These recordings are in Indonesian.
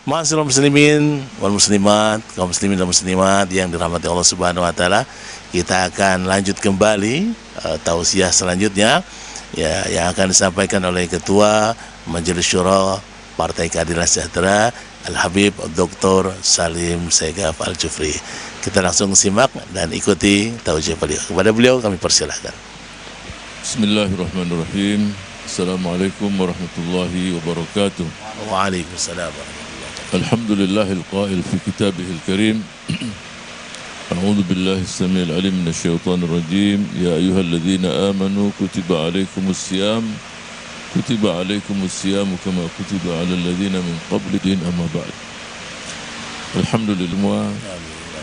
Ma'asyiral muslimin wal muslimat, kaum muslimin dan muslimat yang dirahmati Allah Subhanahu wa taala, kita akan lanjut kembali tausiah selanjutnya ya yang akan disampaikan oleh Ketua Majelis Syura Partai Keadilan Sejahtera Al-Habib Dr. Salim Segaf Al-Jufri. Kita langsung simak dan ikuti tausiah beliau. Kepada beliau kami persilahkan. Bismillahirrahmanirrahim. Assalamualaikum warahmatullahi wabarakatuh. Waalaikumsalam. Alhamdulillahil qail fi kitabihil karim. A'udzu billahi as-sami'il 'alim minasyaitonir rajim. Ya ayyuhalladzina amanu kutiba 'alaikumus siyam kama kutiba 'alal ladzina min qablikum amma ba'd. Alhamdulillah,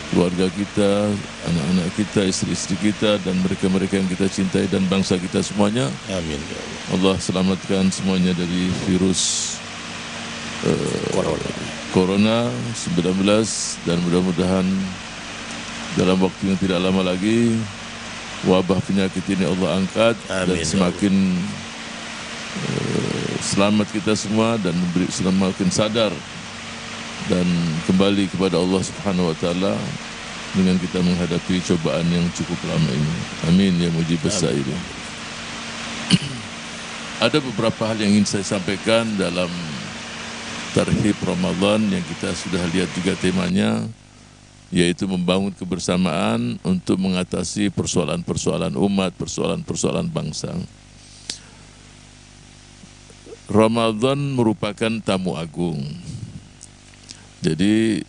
keluarga kita, anak-anak kita, istri-istri kita, dan mereka-mereka yang kita cintai dan bangsa kita semuanya. Amin. Allah selamatkan semuanya dari virus Corona 19, dan mudah-mudahan dalam waktu yang tidak lama lagi wabah penyakit ini Allah angkat. Amin. Dan semakin selamat kita semua dan semakin sadar dan kembali kepada Allah Subhanahu wa taala dengan kita menghadapi cobaan yang cukup lama ini. Amin ya mujibas sa'ilin. Ada beberapa hal yang ingin saya sampaikan dalam Tarhib Ramadan yang kita sudah lihat juga temanya, yaitu membangun kebersamaan untuk mengatasi persoalan-persoalan umat, persoalan-persoalan bangsa. Ramadan merupakan tamu agung. Jadi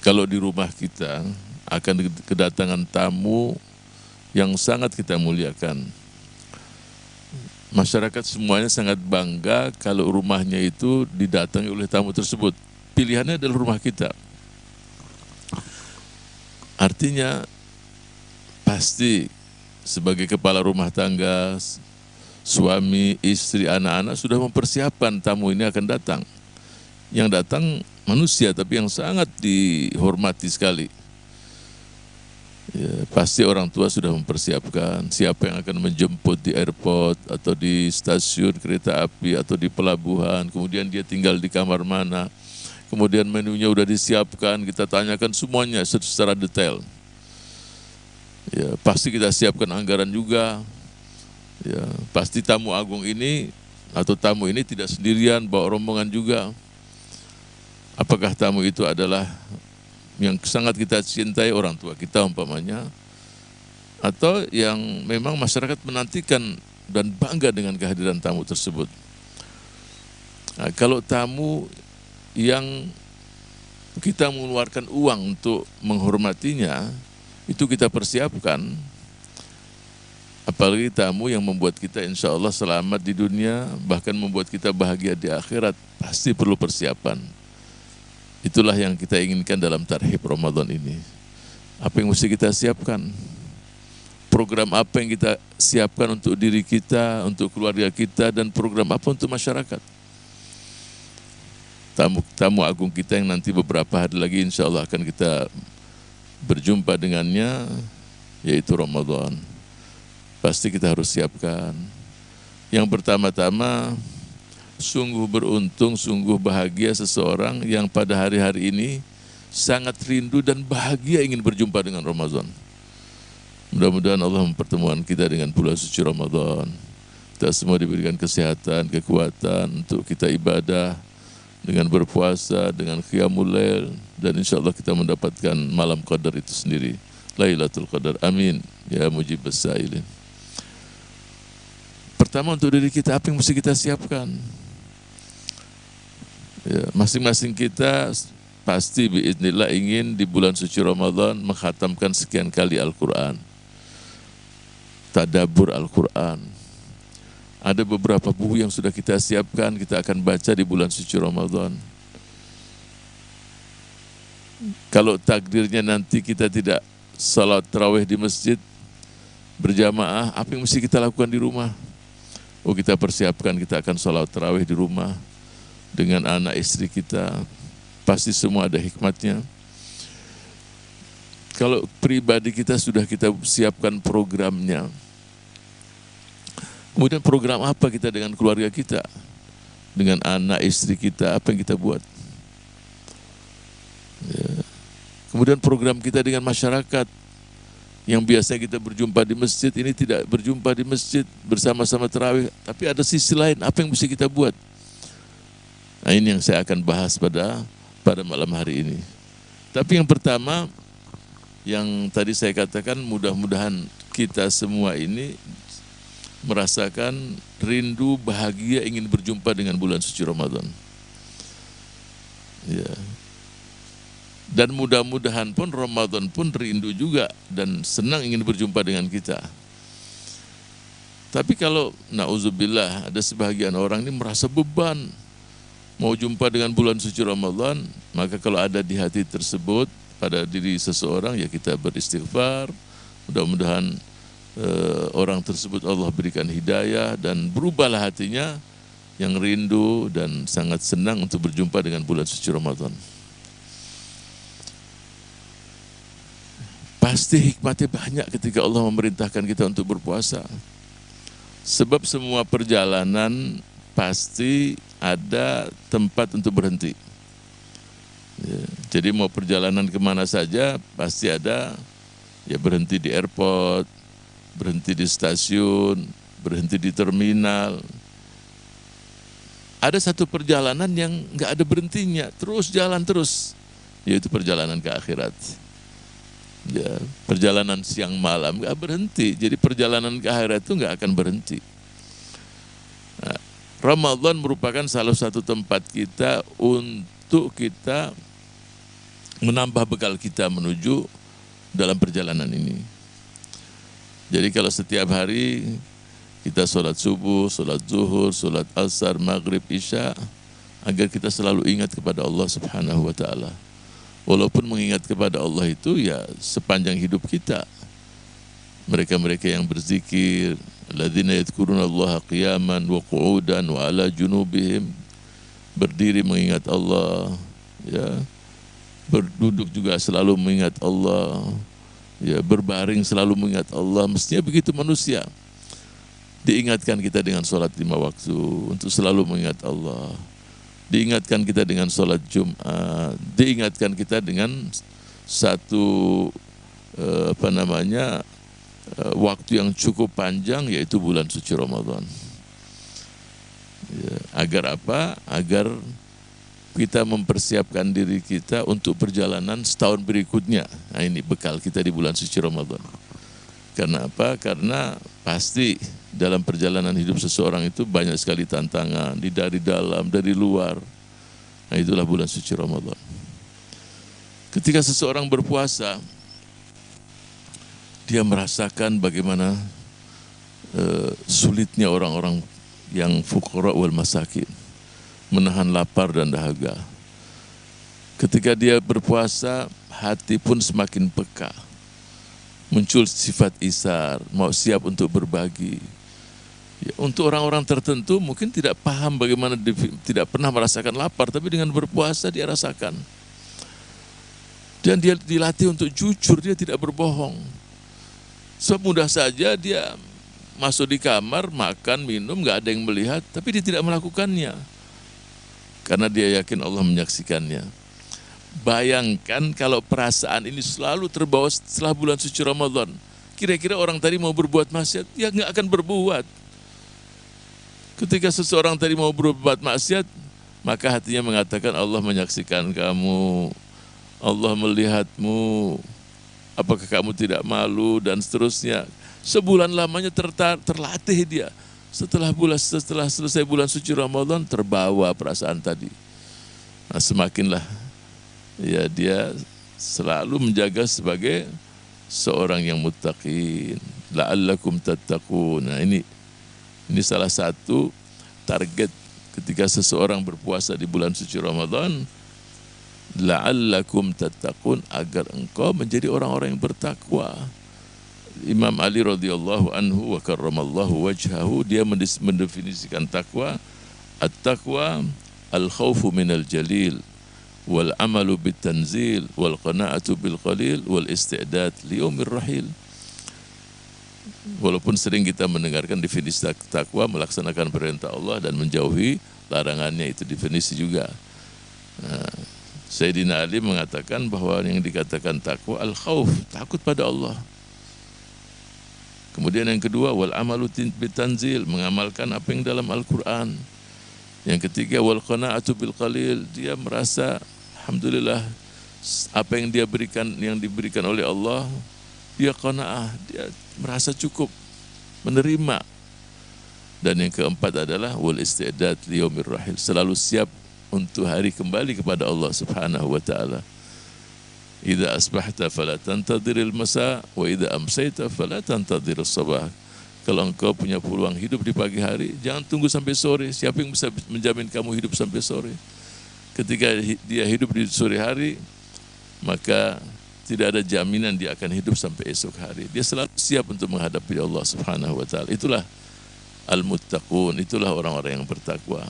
kalau di rumah kita akan kedatangan tamu yang sangat kita muliakan. Masyarakat semuanya sangat bangga kalau rumahnya itu didatangi oleh tamu tersebut. Pilihannya adalah rumah kita. Artinya pasti sebagai kepala rumah tangga, suami, istri, anak-anak sudah mempersiapkan tamu ini akan datang. Yang datang manusia tapi yang sangat dihormati sekali. Ya, pasti orang tua sudah mempersiapkan siapa yang akan menjemput di airport atau di stasiun kereta api atau di pelabuhan, kemudian dia tinggal di kamar mana, kemudian menunya sudah disiapkan, kita tanyakan semuanya secara detail. Ya, pasti kita siapkan anggaran juga. Ya, pasti tamu agung ini atau tamu ini tidak sendirian, bawa rombongan juga. Apakah tamu itu adalah yang sangat kita cintai orang tua kita umpamanya, atau yang memang masyarakat menantikan dan bangga dengan kehadiran tamu tersebut. Nah, kalau tamu yang kita mengeluarkan uang untuk menghormatinya, itu kita persiapkan. Apalagi tamu yang membuat kita insya Allah selamat di dunia, bahkan membuat kita bahagia di akhirat, pasti perlu persiapan. Itulah yang kita inginkan dalam Tarhib Ramadan ini. Apa yang mesti kita siapkan? Program apa yang kita siapkan untuk diri kita, untuk keluarga kita, dan program apa untuk masyarakat? Tamu agung kita yang nanti beberapa hari lagi insya Allah akan kita berjumpa dengannya, yaitu Ramadan. Pasti kita harus siapkan. Yang pertama-tama, sungguh beruntung, sungguh bahagia seseorang yang pada hari-hari ini sangat rindu dan bahagia ingin berjumpa dengan Ramadan. Mudah-mudahan Allah mempertemukan kita dengan bulan suci Ramadan. Kita semua diberikan kesehatan, kekuatan untuk kita ibadah dengan berpuasa, dengan qiyamul lail, dan insya Allah kita mendapatkan malam qadar itu sendiri, Lailatul Qadar. Amin ya mujibas sa'ilin. Pertama, untuk diri kita, apa yang mesti kita siapkan? Ya, masing-masing kita pasti biiznillah ingin di bulan suci Ramadan menghatamkan sekian kali Al-Quran, tadabbur Al-Quran. Ada beberapa buku yang sudah kita siapkan, kita akan baca di bulan suci Ramadan. Kalau takdirnya nanti kita tidak salat tarawih di masjid berjamaah, apa yang mesti kita lakukan di rumah? Oh, kita persiapkan, kita akan salat tarawih di rumah dengan anak istri kita. Pasti semua ada hikmatnya. Kalau pribadi kita sudah kita siapkan programnya. Kemudian program apa kita dengan keluarga kita? dengan anak istri kita, apa yang kita buat? Ya. Kemudian program kita dengan masyarakat, yang biasa kita berjumpa di masjid, ini tidak berjumpa di masjid bersama-sama tarawih, tapi ada sisi lain, apa yang bisa kita buat? Nah, ini yang saya akan bahas pada malam hari ini. Tapi yang pertama, yang tadi saya katakan, mudah-mudahan kita semua ini merasakan rindu, bahagia, ingin berjumpa dengan bulan suci Ramadan. Ya. Dan mudah-mudahan pun Ramadan pun rindu juga dan senang ingin berjumpa dengan kita. Tapi kalau na'udzubillah ada sebagian orang ini merasa beban mau jumpa dengan bulan suci Ramadan, maka kalau ada di hati tersebut pada diri seseorang, ya kita beristighfar, mudah-mudahan orang tersebut Allah berikan hidayah dan berubahlah hatinya yang rindu dan sangat senang untuk berjumpa dengan bulan suci Ramadan. Pasti hikmatnya banyak ketika Allah memerintahkan kita untuk berpuasa. Sebab semua perjalanan pasti ada tempat untuk berhenti. Ya, jadi mau perjalanan kemana saja pasti ada, ya berhenti di airport, berhenti di stasiun, berhenti di terminal. Ada satu perjalanan yang nggak ada berhentinya, terus jalan terus, yaitu perjalanan ke akhirat. Ya, perjalanan siang malam nggak berhenti, jadi perjalanan ke akhirat itu nggak akan berhenti. Nah, Ramadan merupakan salah satu tempat kita untuk kita menambah bekal kita menuju dalam perjalanan ini. Jadi kalau setiap hari kita sholat subuh, sholat zuhur, sholat asar, maghrib, isya, agar kita selalu ingat kepada Allah Subhanahu wa ta'ala. Walaupun mengingat kepada Allah itu ya sepanjang hidup kita. Mereka-mereka yang berzikir, alladzina yadhkuruna Allaha qiyaman wa qu'udan wa ala junubihim, berdiri mengingat Allah, ya, berduduk juga selalu mengingat Allah, ya, berbaring selalu mengingat Allah. Mestinya begitu manusia. Diingatkan kita dengan sholat 5 waktu untuk selalu mengingat Allah. Diingatkan kita dengan sholat Jumat. Diingatkan kita dengan satu waktu yang cukup panjang, yaitu bulan suci Ramadan. Ya, agar apa? Agar kita mempersiapkan diri kita untuk perjalanan setahun berikutnya. Nah, ini bekal kita di bulan suci Ramadan. Karena apa? Karena pasti dalam perjalanan hidup seseorang itu banyak sekali tantangan, dari dalam, dari luar. Nah, itulah bulan suci Ramadan. Ketika seseorang berpuasa, dia merasakan bagaimana sulitnya orang-orang yang fuqara wal masakin, menahan lapar dan dahaga. Ketika dia berpuasa, hati pun semakin peka. Muncul sifat isar, mau siap untuk berbagi. Ya, untuk orang-orang tertentu mungkin tidak paham bagaimana, tidak pernah merasakan lapar, tapi dengan berpuasa dia rasakan. Dan dia dilatih untuk jujur, dia tidak berbohong. Sebab mudah saja dia masuk di kamar, makan, minum, gak ada yang melihat, tapi dia tidak melakukannya. Karena dia yakin Allah menyaksikannya. Bayangkan kalau perasaan ini selalu terbawa setelah bulan suci Ramadan. Kira-kira orang tadi mau berbuat maksiat, ya gak akan berbuat. Ketika seseorang tadi mau berbuat maksiat, maka hatinya mengatakan Allah menyaksikan kamu, Allah melihatmu, apakah kamu tidak malu, dan seterusnya. Sebulan lamanya terlatih dia. Setelah selesai bulan suci Ramadan, terbawa perasaan tadi. Nah, semakinlah ya dia selalu menjaga sebagai seorang yang muttaqin. La'allakum tattaqun. Nah, ini salah satu target ketika seseorang berpuasa di bulan suci Ramadan. La'allakum tattaqun, agar engkau menjadi orang-orang yang bertakwa. Imam Ali radhiyallahu anhu wa karramallahu wajhahu, dia mendefinisikan takwa. At-taqwa al-khawfu minal jalil, wal amalu bit tanzil, wal qana'atu bil qalil, wal isti'dad li yaumir rahil. Walaupun sering kita mendengarkan definisi takwa, melaksanakan perintah Allah dan menjauhi larangannya, itu definisi juga. Nah, Sayyidina Ali mengatakan bahwa yang dikatakan takwa al-khauf, takut pada Allah. Kemudian yang kedua, wal amalu bitanzil, mengamalkan apa yang dalam Al-Quran. Yang ketiga, wal qana'atu bil qalil, dia merasa alhamdulillah apa yang dia berikan, yang diberikan oleh Allah, dia qana'ah, dia merasa cukup, menerima. Dan yang keempat adalah wal isti'dad li yaumir rahil, selalu siap untuk hari kembali kepada Allah Subhanahu wa taala. Idza asbahta fala tantadhiril masa wa idza amsayta fala tantadhirus sabah. Kalau engkau punya peluang hidup di pagi hari, jangan tunggu sampai sore. Siapa yang bisa menjamin kamu hidup sampai sore? Ketika dia hidup di sore hari, maka tidak ada jaminan dia akan hidup sampai esok hari. Dia selalu siap untuk menghadapi Allah Subhanahu wa taala. Itulah al-muttaqun, itulah orang-orang yang bertakwa.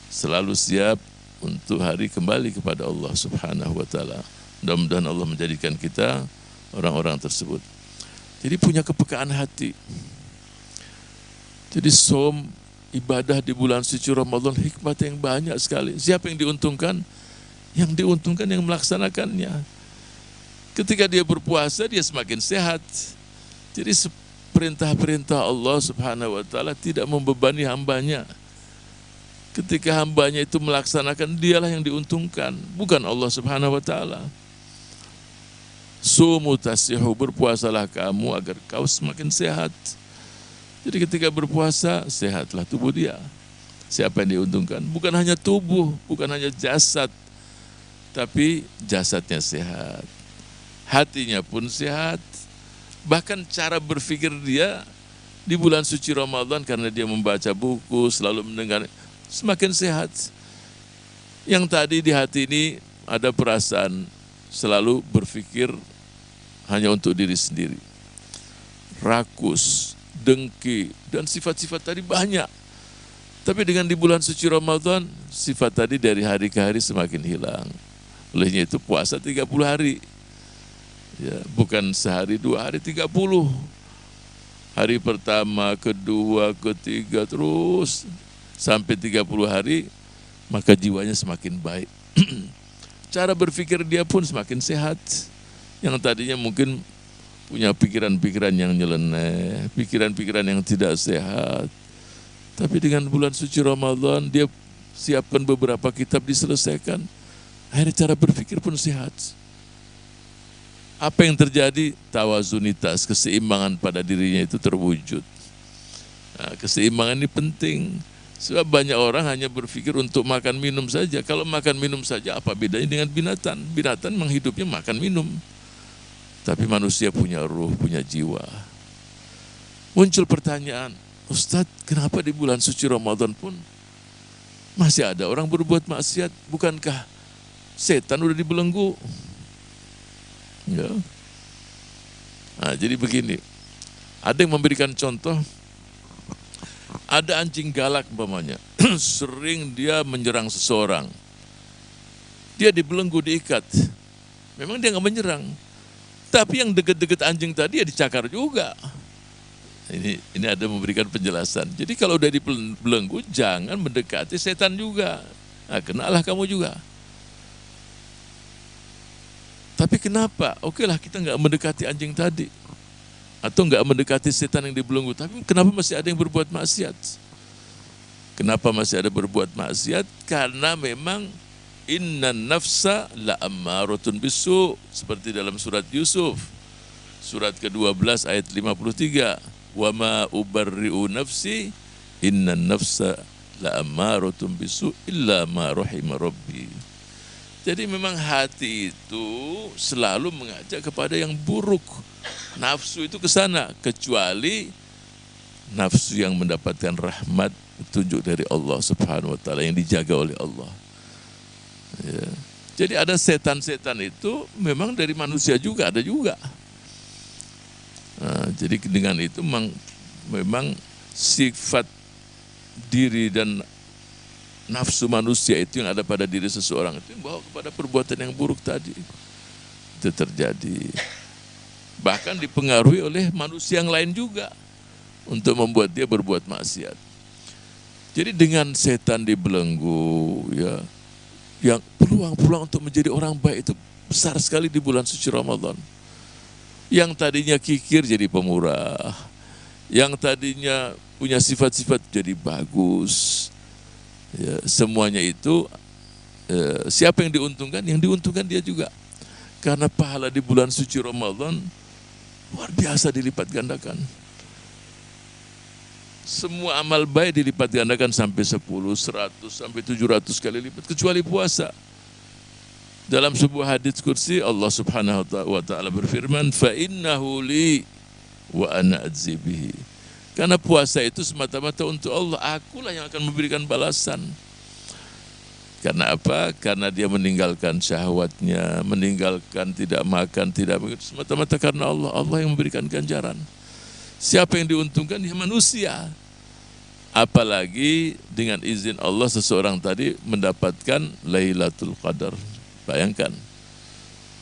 Selalu siap untuk hari kembali kepada Allah Subhanahu wa taala. Mudah-mudahan Allah menjadikan kita orang-orang tersebut. Jadi punya kepekaan hati. Jadi som, ibadah di bulan suci Ramadan, hikmat yang banyak sekali. Siapa yang diuntungkan? Yang diuntungkan yang melaksanakannya. Ketika dia berpuasa, dia semakin sehat. Jadi perintah-perintah Allah Subhanahu wa taala tidak membebani hambanya. Ketika hambanya itu melaksanakan, dialah yang diuntungkan, bukan Allah Subhanahu wa taala. Sumu tasihu, berpuasalah kamu agar kau semakin sehat. Jadi ketika berpuasa, sehatlah tubuh dia. Siapa yang diuntungkan? Bukan hanya tubuh, bukan hanya jasad, tapi jasadnya sehat, hatinya pun sehat. Bahkan cara berpikir dia di bulan suci Ramadan, karena dia membaca buku, selalu mendengar, semakin sehat. Yang tadi di hati ini ada perasaan selalu berpikir hanya untuk diri sendiri, rakus, dengki, dan sifat-sifat tadi banyak. Tapi dengan di bulan suci Ramadan, sifat tadi dari hari ke hari semakin hilang. Olehnya itu puasa 30 hari. Ya, bukan sehari, 2 hari, 30. Hari pertama, kedua, ketiga, terus sampai 30 hari, maka jiwanya semakin baik. Cara berpikir dia pun semakin sehat. Yang tadinya mungkin punya pikiran-pikiran yang nyeleneh, pikiran-pikiran yang tidak sehat. Tapi dengan bulan suci Ramadan, dia siapkan beberapa kitab diselesaikan. Akhirnya cara berpikir pun sehat. Apa yang terjadi? Tawazunitas, keseimbangan pada dirinya itu terwujud. Nah, keseimbangan ini penting. Sebab banyak orang hanya berpikir untuk makan minum saja. Kalau makan minum saja, apa bedanya dengan binatang? Binatang memang hidupnya makan minum. Tapi manusia punya ruh, punya jiwa. Muncul pertanyaan, Ustadz, kenapa di bulan suci Ramadan pun masih ada orang berbuat maksiat? Bukankah setan udah dibelenggu? Ya. Nah, jadi begini, ada yang memberikan contoh, ada anjing galak umpamanya, sering dia menyerang seseorang. Dia dibelenggu, diikat. Memang dia nggak menyerang. Tapi yang deket-deket anjing tadi ya dicakar juga. Ini ada memberikan penjelasan. Jadi kalau udah dibelenggu, jangan mendekati setan juga. Nah, kenalah kamu juga. Tapi kenapa? Oke lah, kita nggak mendekati anjing tadi. Atau nggak mendekati setan yang dibelenggu. Tapi kenapa masih ada yang berbuat maksiat? Kenapa masih ada berbuat maksiat? Karena memang inna nafsa la ammaratun bisu, seperti dalam surat Yusuf, surat ke-12 ayat 53. Wa ma ubarri'u nafsi inna nafsa la ammaratun bisu illa ma rahima rabbi. Jadi memang hati itu selalu mengajak kepada yang buruk. Nafsu itu ke sana, kecuali nafsu yang mendapatkan rahmat, petunjuk dari Allah Subhanahu wa taala, yang dijaga oleh Allah. Ya. Jadi ada setan-setan itu memang dari manusia juga, ada juga. Nah, jadi dengan itu memang sifat diri dan nafsu manusia itu yang ada pada diri seseorang itu yang bawa kepada perbuatan yang buruk tadi. Itu terjadi. bahkan dipengaruhi oleh manusia yang lain juga untuk membuat dia berbuat maksiat. Jadi dengan setan dibelenggu, ya, yang peluang-peluang untuk menjadi orang baik itu besar sekali di bulan suci Ramadan. Yang tadinya kikir jadi pemurah, yang tadinya punya sifat-sifat jadi bagus. Ya, semuanya itu siapa yang diuntungkan? Yang diuntungkan dia juga. Karena pahala di bulan suci Ramadan luar biasa dilipat gandakan. Semua amal baik dilipat gandakan sampai 10, 100, sampai 700 kali lipat, kecuali puasa. Dalam sebuah hadits kursi Allah Subhanahu wa taala berfirman, "Fa innahu li wa ana ajzi bihi." Karena puasa itu semata-mata untuk Allah, akulah yang akan memberikan balasan. Karena apa? Karena dia meninggalkan syahwatnya, meninggalkan tidak makan, tidak begitu, semata-mata karena Allah. Allah yang memberikan ganjaran. Siapa yang diuntungkan? Ya manusia. Apalagi dengan izin Allah seseorang tadi mendapatkan Lailatul Qadar. Bayangkan,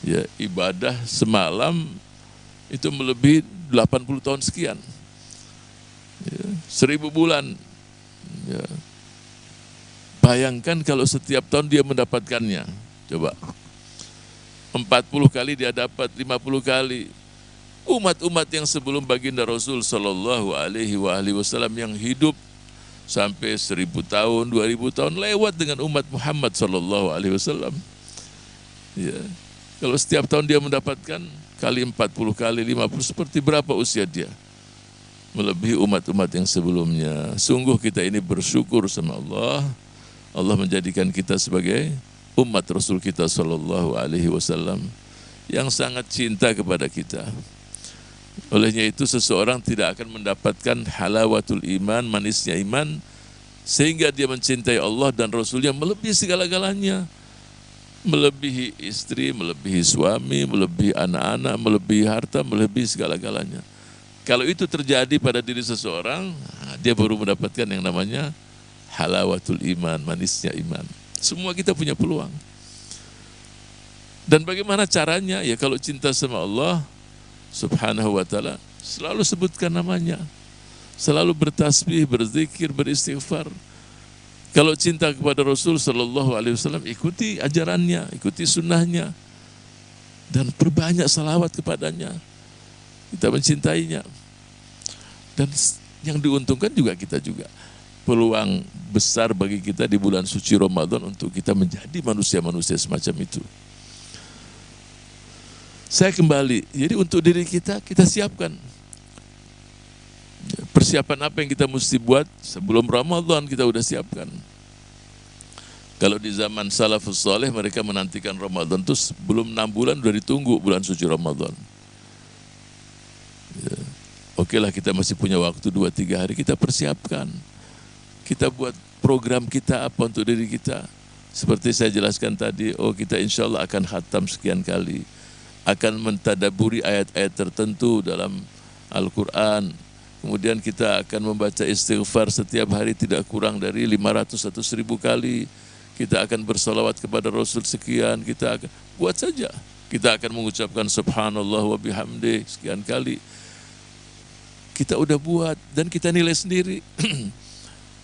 ya, ibadah semalam itu melebihi 80 tahun sekian, ya, 1000 bulan. Ya. Bayangkan kalau setiap tahun dia mendapatkannya. Coba, 40 kali dia dapat, 50 kali. Umat-umat yang sebelum baginda Rasul Sallallahu Alaihi Wasallam yang hidup sampai 1000 tahun, 2000 tahun lewat dengan umat Muhammad Sallallahu Alaihi Wasallam. Ya. Kalau setiap tahun dia mendapatkan kali 40 kali 50, seperti berapa usia dia? Melebihi umat-umat yang sebelumnya. Sungguh kita ini bersyukur sama Allah. Allah menjadikan kita sebagai umat Rasul kita Sallallahu Alaihi Wasallam yang sangat cinta kepada kita. Olehnya itu seseorang tidak akan mendapatkan halawatul iman, manisnya iman, sehingga dia mencintai Allah dan Rasulnya melebihi segala-galanya. Melebihi istri, melebihi suami, melebihi anak-anak, melebihi harta, melebihi segala-galanya. Kalau itu terjadi pada diri seseorang, dia baru mendapatkan yang namanya halawatul iman, manisnya iman. Semua kita punya peluang. Dan bagaimana caranya? Ya kalau cinta sama Allah Subhanahu wa ta'ala, selalu sebutkan namanya, selalu bertasbih, berzikir, beristighfar. Kalau cinta kepada Rasul Sallallahu Alaihi Wasallam, ikuti ajarannya, ikuti sunnahnya, dan perbanyak salawat kepadanya. Kita mencintainya. Dan yang diuntungkan juga kita juga. Peluang besar bagi kita di bulan suci Ramadan untuk kita menjadi manusia-manusia semacam itu. Saya kembali, jadi untuk diri kita, kita siapkan. Persiapan apa yang kita mesti buat sebelum Ramadan kita udah siapkan. Kalau di zaman salafus saleh mereka menantikan Ramadan itu sebelum 6 bulan udah ditunggu bulan suci Ramadan. Ya. Oke lah, kita masih punya waktu 2-3 hari, kita persiapkan. Kita buat program kita apa untuk diri kita. Seperti saya jelaskan tadi, kita insya Allah akan khatam sekian kali. Akan mentadaburi ayat-ayat tertentu dalam Al-Quran. Kemudian kita akan membaca istighfar setiap hari tidak kurang dari 500 atau 1000 kali. Kita akan bersalawat kepada Rasul sekian. Kita akan buat saja. Kita akan mengucapkan subhanallah wa bihamdi sekian kali. Kita udah buat dan kita nilai sendiri.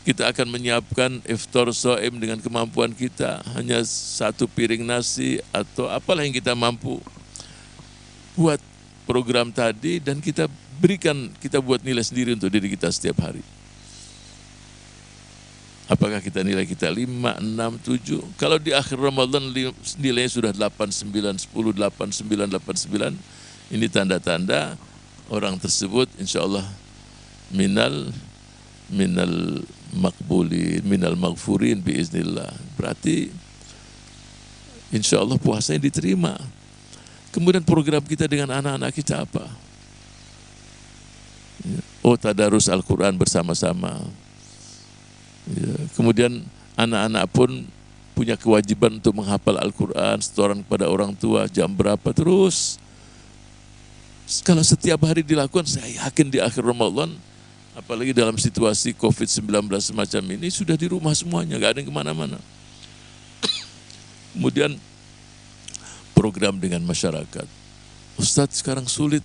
Kita akan menyiapkan iftar shaim dengan kemampuan kita. Hanya 1 piring nasi atau apalah yang kita mampu. Buat program tadi dan kita berikan, kita buat nilai sendiri untuk diri kita setiap hari. Apakah kita nilai kita 5, 6, 7? Kalau di akhir Ramadan nilainya sudah 8, 9, 10, 8, 9, 8, 9. Ini tanda-tanda orang tersebut insya Allah minal makbulin, minal maghfurin biiznillah. Berarti insya Allah puasanya diterima. Kemudian program kita dengan anak-anak kita apa? Tadarus Al-Quran bersama-sama. Ya. Kemudian anak-anak pun punya kewajiban untuk menghafal Al-Quran, setoran kepada orang tua, jam berapa terus. Kalau setiap hari dilakukan, saya yakin di akhir Ramadan, apalagi dalam situasi COVID-19 semacam ini, sudah di rumah semuanya, gak ada yang kemana-mana. Kemudian program dengan masyarakat. Ustadz sekarang sulit,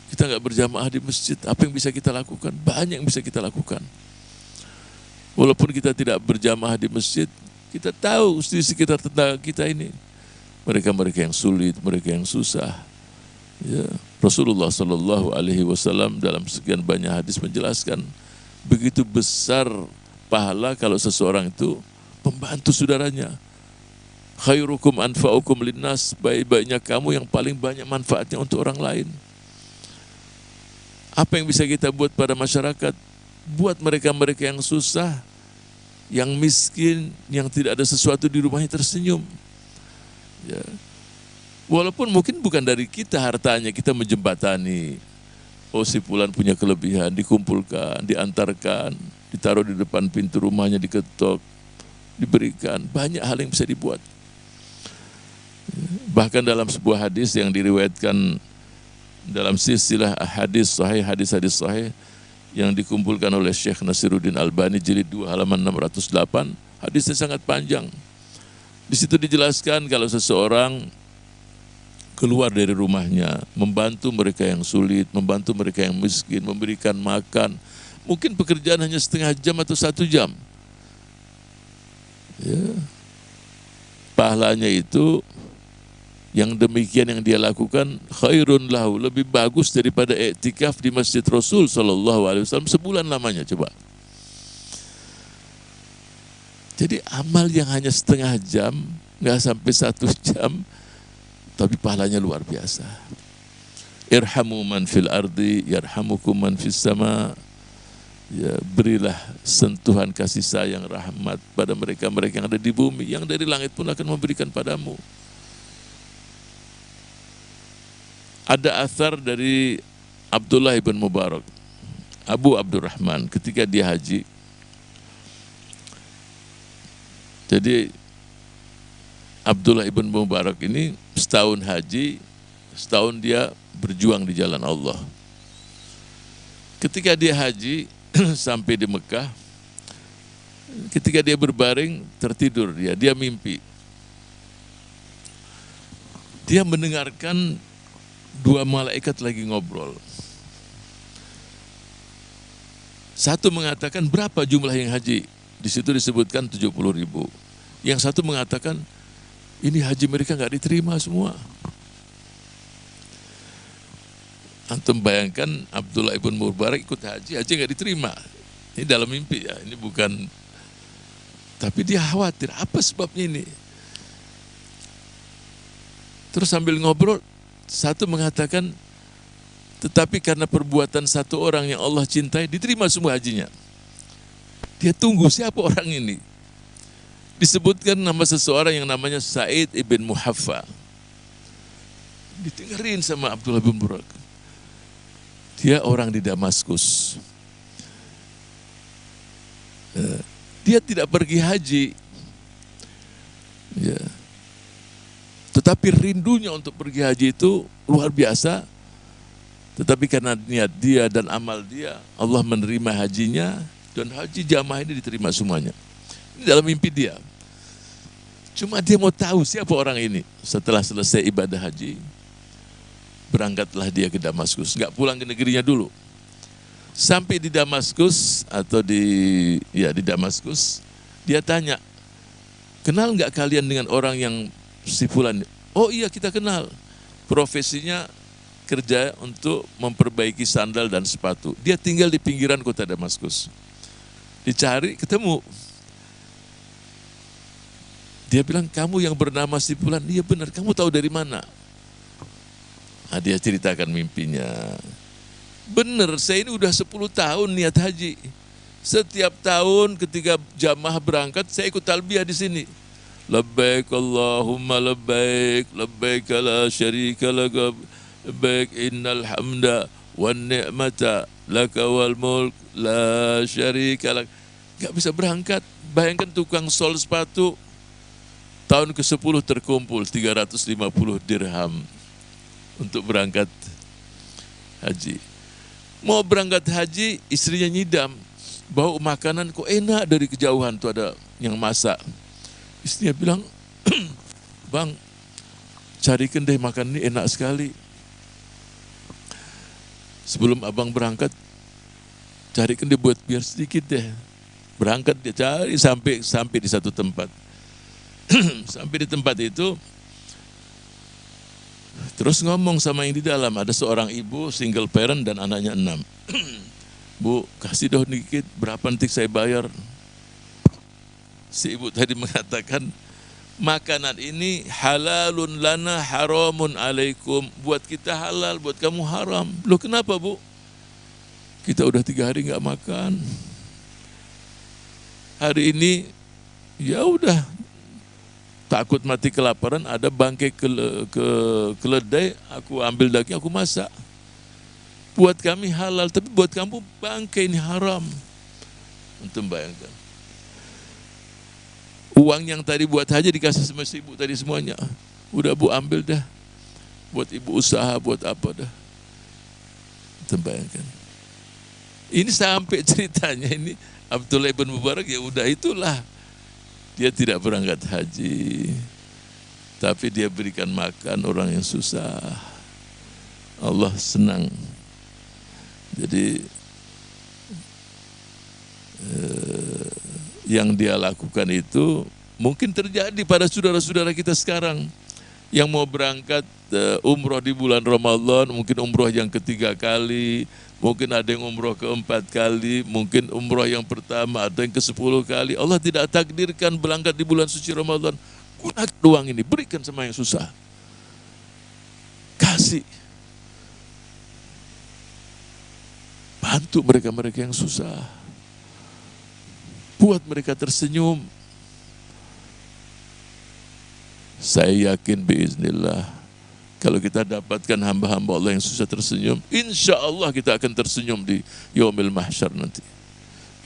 kita nggak berjamaah di masjid, apa yang bisa kita lakukan? Banyak yang bisa kita lakukan. Walaupun kita tidak berjamaah di masjid, kita tahu di sekitar tetangga kita ini, mereka-mereka yang sulit, mereka yang susah. Ya, Rasulullah Shallallahu Alaihi Wasallam dalam sekian banyak hadis menjelaskan begitu besar pahala kalau seseorang itu membantu saudaranya. Khairukum anfa'ukum linnas, baik-baiknya kamu yang paling banyak manfaatnya untuk orang lain. Apa yang bisa kita buat pada masyarakat? Buat mereka-mereka yang susah, yang miskin, yang tidak ada sesuatu di rumahnya tersenyum. Ya. Walaupun mungkin bukan dari kita hartanya, kita menjembatani. Oh, si fulan punya kelebihan, dikumpulkan, diantarkan, ditaruh di depan pintu rumahnya, diketok, diberikan. Banyak hal yang bisa dibuat. Bahkan dalam sebuah hadis yang diriwayatkan dalam silsilah hadis hadis sahih yang dikumpulkan oleh Syekh Nasiruddin Albani jilid 2 halaman 608, hadisnya sangat panjang. Di situ dijelaskan kalau seseorang keluar dari rumahnya, membantu mereka yang sulit, membantu mereka yang miskin, memberikan makan, mungkin pekerjaan hanya setengah jam atau 1 jam. Ya. Pahalanya itu yang demikian yang dia lakukan khairun lahu, lebih bagus daripada iktikaf di Masjid Rasul Sallallahu Alaihi Wasallam sebulan lamanya. Coba. Jadi amal yang hanya setengah jam, nggak sampai 1 jam, tapi pahalanya luar biasa. Irhamu man fil ardi yarhamukum man fis sama. Ya, berilah sentuhan kasih sayang rahmat pada mereka-mereka yang ada di bumi, yang dari langit pun akan memberikan padamu. Ada athar dari Abdullah ibn Mubarak, Abu Abdurrahman, ketika dia haji. Jadi Abdullah ibn Mubarak ini setahun haji, setahun dia berjuang di jalan Allah. Ketika dia haji sampai di Mekah, ketika dia berbaring tertidur, dia mimpi. Dia mendengarkan 2 malaikat lagi ngobrol. Satu mengatakan berapa jumlah yang haji? Di situ disebutkan 70.000. Yang satu mengatakan ini haji mereka nggak diterima semua. Antum bayangkan Abdullah ibn Mubarak ikut haji nggak diterima. Ini dalam mimpi ya, ini bukan. Tapi dia khawatir, apa sebabnya ini? Terus sambil ngobrol, satu mengatakan, tetapi karena perbuatan satu orang yang Allah cintai, diterima semua hajinya. Dia tunggu siapa orang ini. Disebutkan nama seseorang yang namanya Sa'id ibn Muhaffa. Didengerin sama Abdullah bin Mubarak. Dia orang di Damaskus. Dia tidak pergi haji. Ya. Tetapi rindunya untuk pergi haji itu luar biasa. Tetapi karena niat dia dan amal dia, Allah menerima hajinya, dan haji jamaah ini diterima semuanya. Ini dalam mimpi dia. Cuma dia mau tahu siapa orang ini. Setelah selesai ibadah haji, berangkatlah dia ke Damaskus. Nggak pulang ke negerinya dulu. Sampai di Damaskus, atau di Damaskus, dia tanya, kenal nggak kalian dengan orang yang si fulan? Oh iya, kita kenal. Profesinya kerja untuk memperbaiki sandal dan sepatu. Dia tinggal di pinggiran kota Damaskus. Dicari, ketemu. Dia bilang, kamu yang bernama si fulan? Iya benar, kamu tahu dari mana? Nah, dia ceritakan mimpinya. Benar, saya ini udah 10 tahun niat haji. Setiap tahun ketika jamaah berangkat, saya ikut talbiyah di sini. Labbaik Allahumma labbaik, labbaik la syarika laka, labbaik innal hamda wan ni'mata laka wal mulk la syarika lak. Gak bisa berangkat. Bayangkan tukang sol sepatu, tahun ke-10 terkumpul 350 dirham untuk berangkat haji. Mau berangkat haji, istrinya nyidam, bau makanan kok enak dari kejauhan, tuh ada yang masak. Istrinya bilang, bang, carikan deh makan ini enak sekali. Sebelum abang berangkat, carikan dia buat biar sedikit deh. Berangkat dia cari sampai di satu tempat. Sampai di tempat itu, terus ngomong sama yang di dalam. Ada seorang ibu single parent dan anaknya 6. Bu, kasih dong dikit, berapa nanti saya bayar. Si ibu tadi mengatakan, makanan ini halalun lana haramun alaikum. Buat kita halal, buat kamu haram. Loh kenapa bu? Kita udah 3 hari nggak makan. Hari ini ya udah takut mati kelaparan, ada bangkai keledai, aku ambil daging, aku masak. Buat kami halal, tapi buat kamu bangkai ini haram. Untuk bayangkan. Uang yang tadi buat haji dikasih sama si ibu tadi semuanya. Udah bu ambil dah. Buat ibu usaha, buat apa dah. Untuk bayangkan. Ini sampai ceritanya ini Abdullah bin Mubarak ya udah itulah. Dia tidak berangkat haji. Tapi dia berikan makan orang yang susah. Allah senang. Jadi yang dia lakukan itu mungkin terjadi pada saudara-saudara kita sekarang yang mau berangkat umroh di bulan Ramadan, mungkin umroh yang ketiga kali, mungkin ada yang umroh keempat kali, mungkin umroh yang pertama, ada yang ke-10 kali. Allah tidak takdirkan berangkat di bulan suci Ramadan. Gunakan uang ini, berikan sama yang susah. Kasih. Bantu mereka-mereka yang susah. Buat mereka tersenyum. Saya yakin biiznillah, kalau kita dapatkan hamba-hamba Allah yang susah tersenyum, insya Allah kita akan tersenyum di yaumil mahsyar nanti.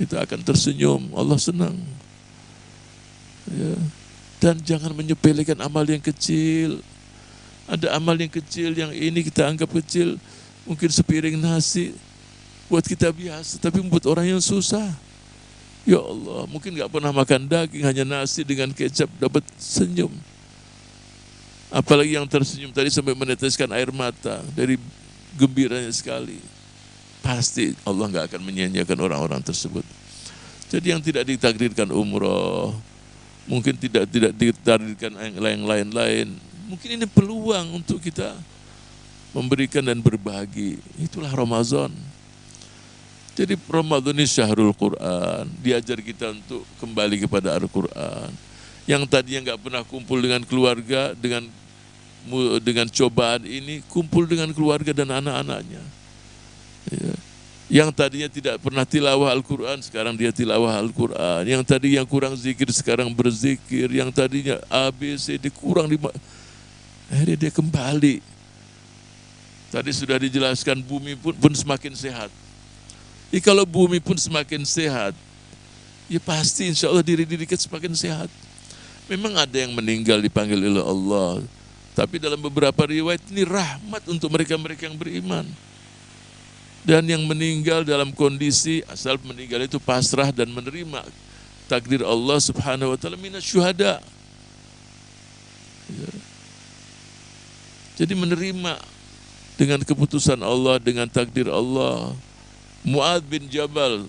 Kita akan tersenyum, Allah senang. Ya. Dan jangan menyepelekan amal yang kecil. Ada amal yang kecil yang ini kita anggap kecil, mungkin sepiring nasi, buat kita biasa, tapi buat orang yang susah. Ya Allah, mungkin gak pernah makan daging, hanya nasi dengan kecap dapat senyum. Apalagi yang tersenyum tadi sampai meneteskan air mata dari gembiranya sekali. Pasti Allah gak akan menyia-nyiakan orang-orang tersebut. Jadi yang tidak ditakdirkan umroh, mungkin tidak ditakdirkan yang lain-lain, mungkin ini peluang untuk kita memberikan dan berbagi. Itulah Ramadan. Jadi Ramadan ini syahrul Quran, diajar kita untuk kembali kepada Al-Quran. Yang tadinya nggak pernah kumpul dengan keluarga, dengan cobaan ini, kumpul dengan keluarga dan anak-anaknya. Ya. Yang tadinya tidak pernah tilawah Al-Quran, sekarang dia tilawah Al-Quran. Yang tadi yang kurang zikir, sekarang berzikir. Yang tadinya A, B, C, D kurang, akhirnya dia kembali. Tadi sudah dijelaskan bumi pun semakin sehat. Kalau bumi pun semakin sehat, ya pasti insya Allah diri kita semakin sehat. Memang ada yang meninggal dipanggil oleh Allah, tapi dalam beberapa riwayat ini rahmat untuk mereka-mereka yang beriman. Dan yang meninggal dalam kondisi asal meninggal itu pasrah dan menerima takdir Allah Subhanahu wa taala, minas syuhada. Ya. Jadi menerima dengan keputusan Allah, dengan takdir Allah. Mu'adz bin Jabal,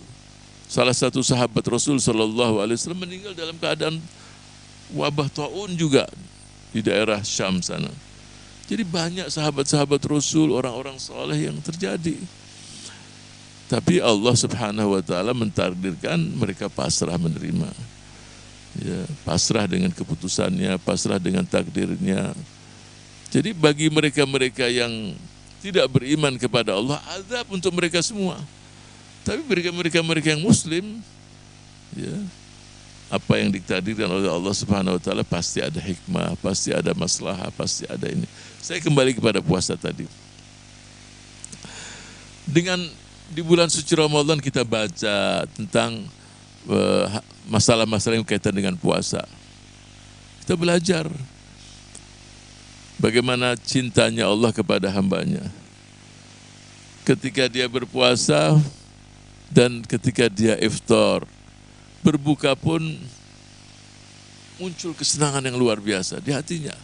salah satu sahabat Rasul sallallahu alaihi wasallam, meninggal dalam keadaan wabah taun juga di daerah Syam sana. Jadi banyak sahabat-sahabat Rasul, orang-orang saleh yang terjadi. Tapi Allah Subhanahu wa taala mentakdirkan mereka pasrah menerima. Ya, pasrah dengan keputusannya, pasrah dengan takdirnya. Jadi bagi mereka-mereka yang tidak beriman kepada Allah, azab untuk mereka semua. Tapi mereka-mereka yang muslim, ya, apa yang ditakdirkan oleh Allah Subhanahu wa taala pasti ada hikmah, pasti ada maslahah, pasti ada ini. Saya kembali kepada puasa tadi. Dengan di bulan suci Ramadan kita baca tentang masalah-masalah yang berkaitan dengan puasa. Kita belajar bagaimana cintanya Allah kepada hambanya. Ketika dia berpuasa dan ketika dia iftar, berbuka pun muncul kesenangan yang luar biasa di hatinya.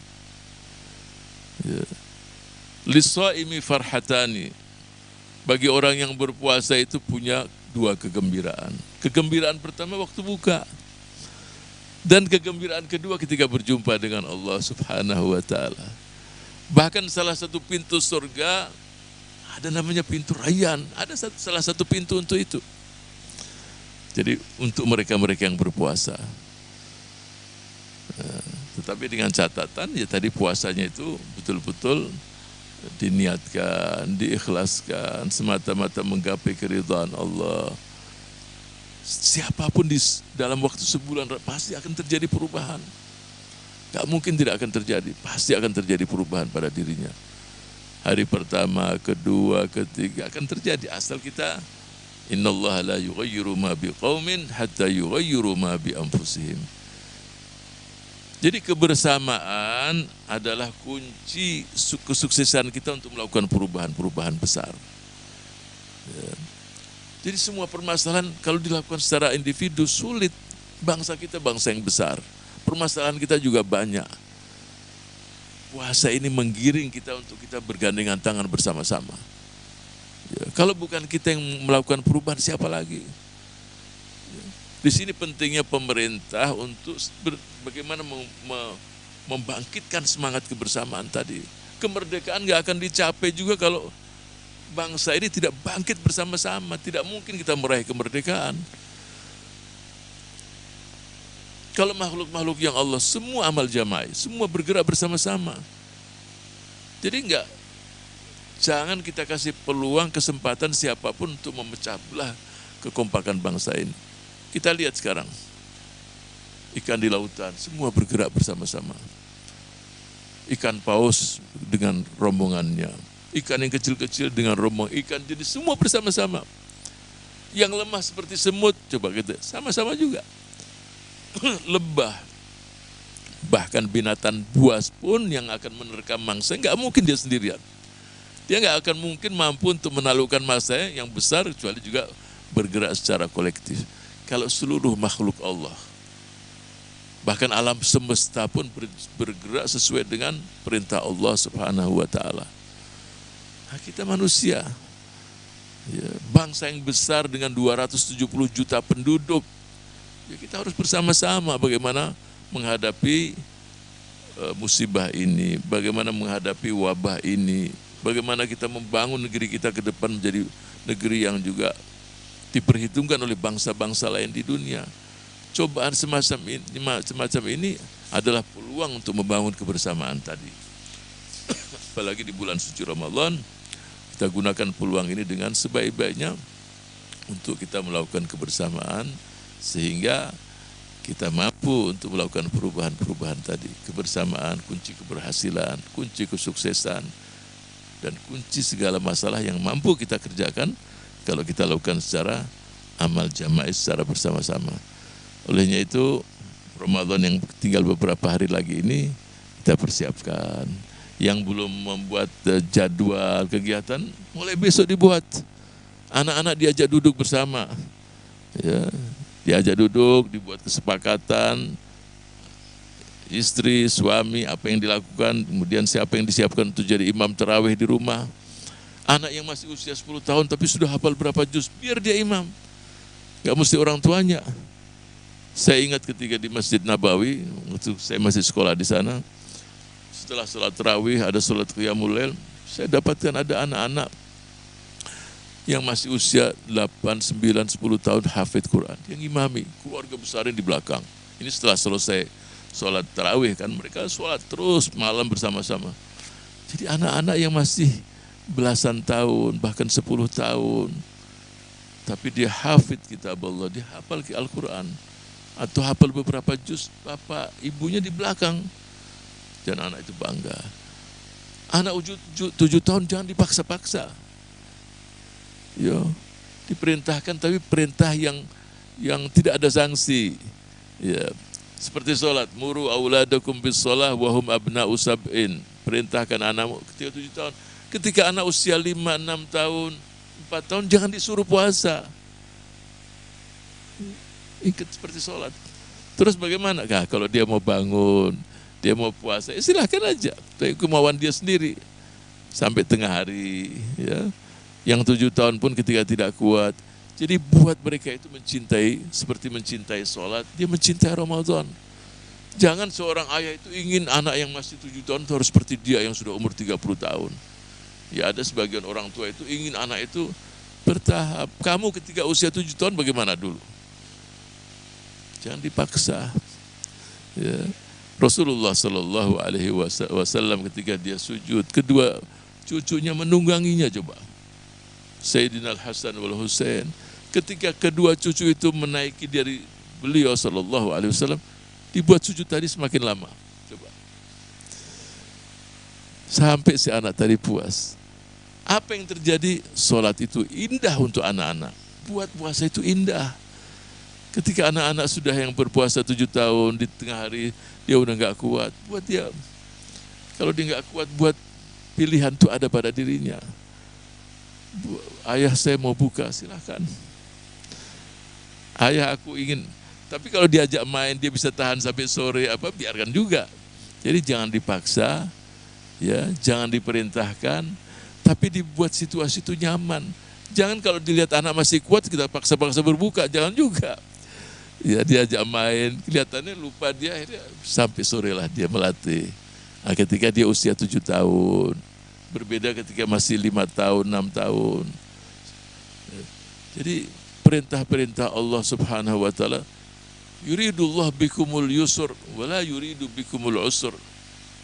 Ya. Lis-shaimi farhatani. Bagi orang yang berpuasa itu punya dua kegembiraan. Kegembiraan pertama waktu buka. Dan kegembiraan kedua ketika berjumpa dengan Allah Subhanahu wa ta'ala. Bahkan salah satu pintu surga ada namanya pintu Rayyan. Ada salah satu pintu untuk itu. Jadi untuk mereka-mereka yang berpuasa. Tetapi dengan catatan ya tadi puasanya itu betul-betul diniatkan, diikhlaskan, semata-mata menggapai keridhaan Allah. Siapapun di dalam waktu sebulan pasti akan terjadi perubahan. Gak mungkin tidak akan terjadi, pasti akan terjadi perubahan pada dirinya. Hari pertama, kedua, ketiga akan terjadi asal kita innallaha la yughayyiru ma biqaumin hatta yughayyiru ma bi anfusihim. Jadi kebersamaan adalah kunci kesuksesan kita untuk melakukan perubahan-perubahan besar. Ya. Jadi semua permasalahan kalau dilakukan secara individu sulit. Bangsa kita bangsa yang besar. Permasalahan kita juga banyak. Puasa ini menggiring kita untuk kita bergandengan tangan bersama-sama. Ya. Kalau bukan kita yang melakukan perubahan, siapa lagi? Di sini pentingnya pemerintah untuk bagaimana membangkitkan semangat kebersamaan tadi. Kemerdekaan nggak akan dicapai juga kalau bangsa ini tidak bangkit bersama-sama. Tidak mungkin kita meraih kemerdekaan. Kalau makhluk-makhluk yang Allah semua amal jama'i, semua bergerak bersama-sama. Jadi jangan kita kasih peluang kesempatan siapapun untuk memecah belah kekompakan bangsa ini. Kita lihat sekarang, ikan di lautan, semua bergerak bersama-sama. Ikan paus dengan rombongannya, ikan yang kecil-kecil dengan rombongan, ikan jenis semua bersama-sama. Yang lemah seperti semut, coba kita sama-sama juga. Lebah, bahkan binatang buas pun yang akan menerkam mangsa, nggak mungkin dia sendirian. Dia nggak akan mungkin mampu untuk menaklukkan mangsa yang besar, kecuali juga bergerak secara kolektif. Kalau seluruh makhluk Allah, bahkan alam semesta pun bergerak sesuai dengan perintah Allah Subhanahu wa ta'ala. Nah, kita manusia, ya, bangsa yang besar dengan 270 juta penduduk, ya kita harus bersama-sama bagaimana menghadapi musibah ini, bagaimana menghadapi wabah ini, bagaimana kita membangun negeri kita ke depan menjadi negeri yang juga diperhitungkan oleh bangsa-bangsa lain di dunia. Cobaan semacam ini adalah peluang untuk membangun kebersamaan tadi. Apalagi di bulan suci Ramadan, kita gunakan peluang ini dengan sebaik-baiknya untuk kita melakukan kebersamaan sehingga kita mampu untuk melakukan perubahan-perubahan tadi. Kebersamaan, kunci keberhasilan, kunci kesuksesan, dan kunci segala masalah yang mampu kita kerjakan kalau kita lakukan secara amal jama'i, secara bersama-sama. Olehnya itu, Ramadan yang tinggal beberapa hari lagi ini kita persiapkan. Yang belum membuat jadwal kegiatan, mulai besok dibuat. Anak-anak diajak duduk bersama. Ya, diajak duduk, dibuat kesepakatan. Istri, suami, apa yang dilakukan, kemudian siapa yang disiapkan untuk jadi imam tarawih di rumah. Anak yang masih usia 10 tahun tapi sudah hafal berapa juz, biar dia imam. Gak mesti orang tuanya. Saya ingat ketika di Masjid Nabawi, waktu saya masih sekolah di sana, setelah sholat tarawih ada sholat qiyamul lail, saya dapatkan ada anak-anak yang masih usia 8, 9, 10 tahun hafid Quran, yang imami, keluarga besarin di belakang. Ini setelah selesai sholat tarawih kan, mereka sholat terus malam bersama-sama. Jadi anak-anak yang masih belasan tahun, bahkan 10 tahun, tapi dia hafid kitab Allah, dia hafal Al-Quran, atau hafal beberapa juz, bapak ibunya di belakang, dan anak itu bangga. Anak 7 tahun jangan dipaksa-paksa, ya, diperintahkan, tapi perintah yang tidak ada sanksi, ya. Seperti sholat, muru auladakum bis sholah wahum abna'u sab'in, perintahkan anakmu ketika 7 tahun. Ketika anak usia 5, 6 tahun, 4 tahun, jangan disuruh puasa. Ikut seperti sholat. Terus bagaimana? Nah, kalau dia mau bangun, dia mau puasa, ya silahkan aja. Tapi kemauan dia sendiri. Sampai tengah hari, ya. Yang 7 tahun pun ketika tidak kuat. Jadi buat mereka itu mencintai, seperti mencintai sholat, dia mencintai Ramadan. Jangan seorang ayah itu ingin anak yang masih 7 tahun itu harus seperti dia yang sudah umur 30 tahun. Ya ada sebagian orang tua itu ingin anak itu bertahap. Kamu ketika usia 7 tahun bagaimana dulu? Jangan dipaksa. Ya. Rasulullah Shallallahu Alaihi Wasallam ketika dia sujud, kedua cucunya menungganginya coba. Sayyidina Al-Hasan wal Husain. Ketika kedua cucu itu menaiki dari beliau Shallallahu Alaihi Wasallam, dibuat sujud tadi semakin lama. Coba. Sampai si anak tadi puas. Apa yang terjadi? Sholat itu indah untuk anak-anak. Buat puasa itu indah. Ketika anak-anak sudah yang berpuasa 7 tahun, di tengah hari dia udah nggak kuat, buat dia. Kalau dia nggak kuat, buat pilihan itu ada pada dirinya. Ayah saya mau buka, silakan. Ayah aku ingin, tapi kalau diajak main dia bisa tahan sampai sore, apa biarkan juga. Jadi jangan dipaksa, ya, jangan diperintahkan, tapi dibuat situasi itu nyaman. Jangan kalau dilihat anak masih kuat kita paksa-paksa berbuka, jangan juga. Ya diajak main, kelihatannya lupa dia, akhirnya sampai sore lah dia melatih. Nah, ketika dia usia 7 tahun, berbeda ketika masih 5 tahun, 6 tahun. Jadi perintah-perintah Allah Subhanahu wa taala, yuridullah bikumul yusur wala yuridu bikumul usur.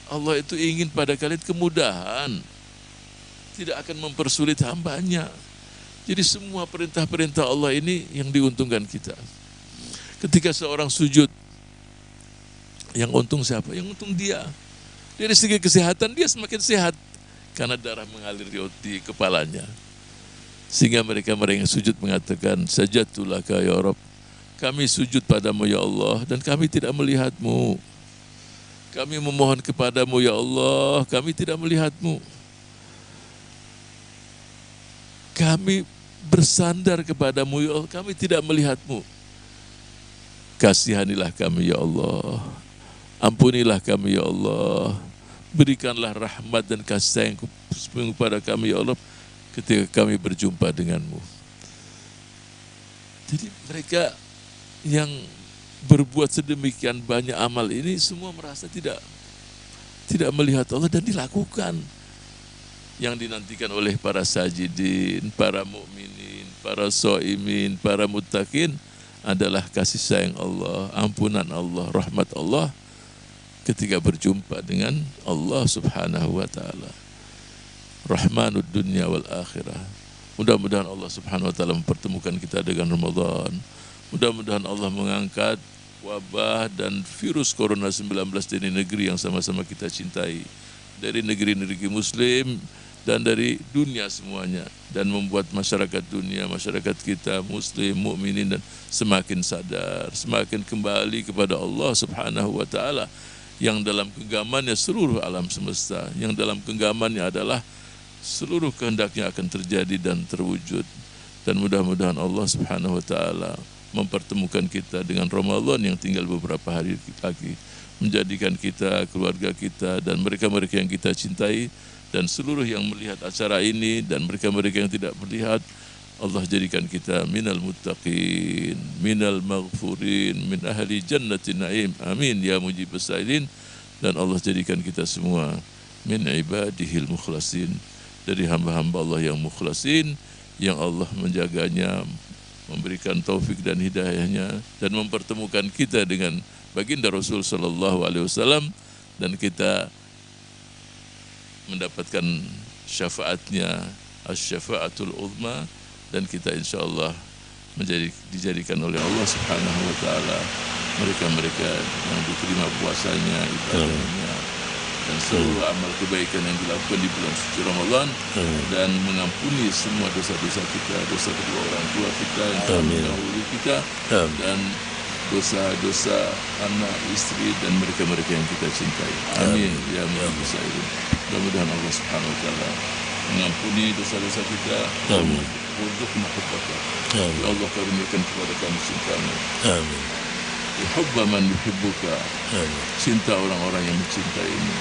Allah itu ingin pada kalian kemudahan, tidak akan mempersulit hambanya. Jadi semua perintah-perintah Allah ini yang diuntungkan kita. Ketika seorang sujud, yang untung siapa? Yang untung dia. Dari segi kesehatan dia semakin sehat karena darah mengalir di kepalanya. Sehingga mereka yang sujud mengatakan, sajadtu laka ya Rabb, kami sujud padamu ya Allah dan kami tidak melihatmu. Kami memohon kepadamu ya Allah, kami tidak melihatmu. Kami bersandar kepadamu ya Allah, kami tidak melihatmu. Kasihanilah kami ya Allah, ampunilah kami ya Allah, berikanlah rahmat dan kasih sayang kepada kami ya Allah ketika kami berjumpa denganmu. Jadi mereka yang berbuat sedemikian banyak amal ini semua merasa tidak melihat Allah dan dilakukan. Yang dinantikan oleh para sajidin, para mukminin, para shaimin, para muttaqin adalah kasih sayang Allah, ampunan Allah, rahmat Allah ketika berjumpa dengan Allah Subhanahu wa taala. Rahmanud dunya wal akhirah. Mudah-mudahan Allah Subhanahu wa taala mempertemukan kita dengan Ramadan. Mudah-mudahan Allah mengangkat wabah dan virus corona 19 dari negeri yang sama-sama kita cintai, dari negeri-negeri muslim dan dari dunia semuanya, dan membuat masyarakat dunia, masyarakat kita muslim, mukminin dan semakin sadar, semakin kembali kepada Allah Subhanahu wa taala yang dalam genggamannya seluruh alam semesta, yang dalam genggamannya adalah seluruh kehendaknya akan terjadi dan terwujud. Dan mudah-mudahan Allah Subhanahu wa taala mempertemukan kita dengan Ramadan yang tinggal beberapa hari lagi, menjadikan kita, keluarga kita dan mereka-mereka yang kita cintai dan seluruh yang melihat acara ini dan mereka-mereka yang tidak melihat, Allah jadikan kita minal muttaqin, minal maghfurin, min ahli jannatin na'im. Amin ya mujibus sa'ilin. Dan Allah jadikan kita semua min ibadihil mukhlasin, dari hamba-hamba Allah yang mukhlasin, yang Allah menjaganya, memberikan taufik dan hidayahnya dan mempertemukan kita dengan baginda Rasul sallallahu alaihi wasallam, dan kita mendapatkan syafaatnya, asy-syafaatul uzma, dan kita insyaallah dijadikan oleh Allah Subhanahu wa taala mereka-mereka yang diterima puasanya, ibadahnya dan seluruh amal kebaikan yang dilakukan di bulan suci Ramadan, dan mengampuni semua dosa-dosa kita, dosa kedua orang tua kita yang telah mendahului kita, dan dosa-dosa anak, istri dan mereka-mereka yang kita cintai. Amin ya mujibus sa'ilin. Mudah-mudahan Allah Subhanahu wa taala mengampuni dosa-dosa kita. Amin. Warzuqna hubbaka. Ya Allah, karuniakan kepada kami cintamu. Amin. hubba man yuhibbuka, cinta orang-orang yang mencintaimu.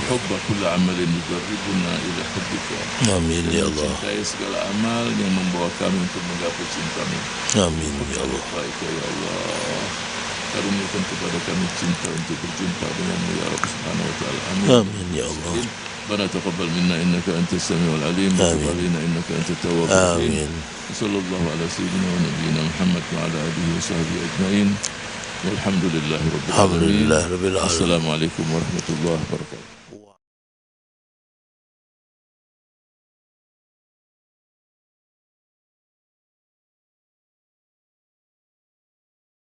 Hubba kulla amalin yuqarribuna ila hubbika. Amin ya Allah. Cintai segala amal yang membawa kami untuk menggapai cintamu. Amin ya Allah. Baik ya Allah, karuniakan kepada kami cinta untuk berjumpa denganmu ya Rabb subhanahu wa ta'ala. Amin. Amin ya Allah. Rabbana taqabbal minna innaka antas samiul alim wa tub alaina innaka antat tawwabur rahim. Sallallahu ala sayyidina wa nabiyyina Muhammad wa ala alihi wa sahbihi ajma'in. Walhamdulillahi rabbil alamin. Alhamdulillah rabbil alamin. Assalamualaikum warahmatullahi wabarakatuh.